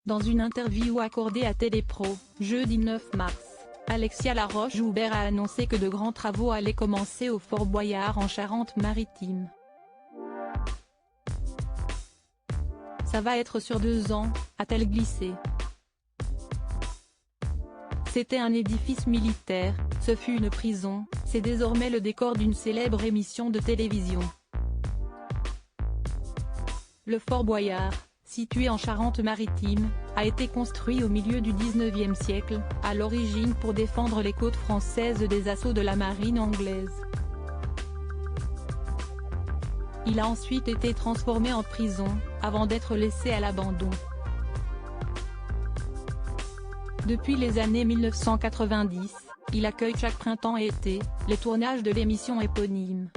Dans une interview accordée à Télépro, jeudi 9 mars, Alexia Laroche-Joubert a annoncé que de grands travaux allaient commencer au Fort Boyard en Charente-Maritime. Ça va être sur 2 ans, a-t-elle glissé. C'était un édifice militaire, ce fut une prison, c'est désormais le décor d'une célèbre émission de télévision. Le Fort Boyard, situé en Charente-Maritime, a été construit au milieu du XIXe siècle, à l'origine pour défendre les côtes françaises des assauts de la marine anglaise. Il a ensuite été transformé en prison, avant d'être laissé à l'abandon. Depuis les années 1990, il accueille chaque printemps et été, les tournages de l'émission éponyme.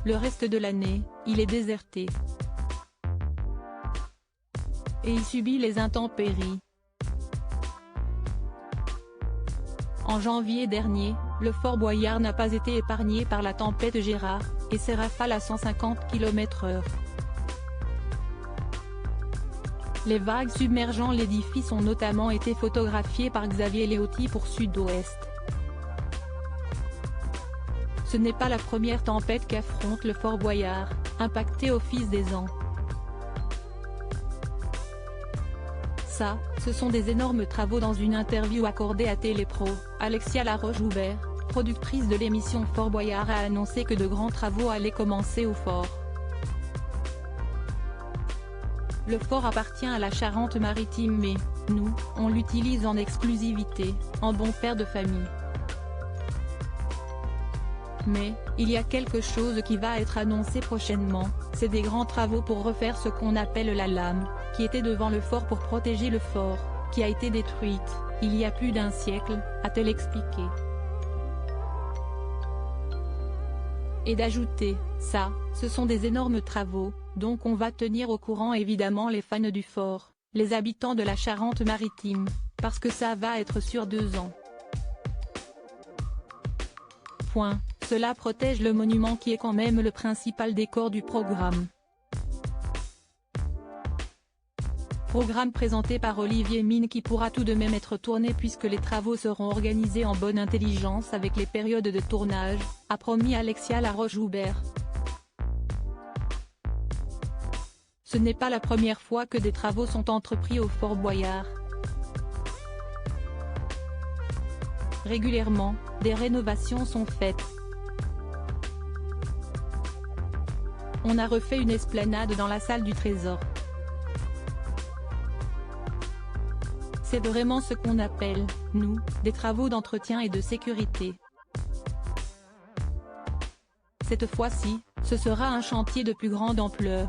Le reste de l'année, il est déserté. Et il subit les intempéries. En janvier dernier, le Fort Boyard n'a pas été épargné par la tempête Gérard, et ses rafales à 150 km/h. Les vagues submergeant l'édifice ont notamment été photographiées par Xavier Léoty pour Sud-Ouest. Ce n'est pas la première tempête qu'affronte le Fort Boyard, impacté au fil des ans. Ça, ce sont des énormes travaux. Dans une interview accordée à Télépro, Alexia Laroche-Joubert, productrice de l'émission Fort Boyard, a annoncé que de grands travaux allaient commencer au fort. Le fort appartient à la Charente-Maritime mais, nous, on l'utilise en exclusivité, en bon père de famille. Mais, il y a quelque chose qui va être annoncé prochainement, c'est des grands travaux pour refaire ce qu'on appelle la lame, qui était devant le fort pour protéger le fort, qui a été détruite, il y a plus d'1 siècle, a-t-elle expliqué. Et d'ajouter, ça, ce sont des énormes travaux, donc on va tenir au courant évidemment les fans du fort, les habitants de la Charente-Maritime, parce que ça va être sur 2 ans. Point. Cela protège le monument qui est quand même le principal décor du programme. Programme présenté par Olivier Mine qui pourra tout de même être tourné puisque les travaux seront organisés en bonne intelligence avec les périodes de tournage, a promis Alexia Laroche-Joubert. Ce n'est pas la première fois que des travaux sont entrepris au Fort Boyard. Régulièrement, des rénovations sont faites. On a refait une esplanade dans la salle du Trésor. C'est vraiment ce qu'on appelle, nous, des travaux d'entretien et de sécurité. Cette fois-ci, ce sera un chantier de plus grande ampleur.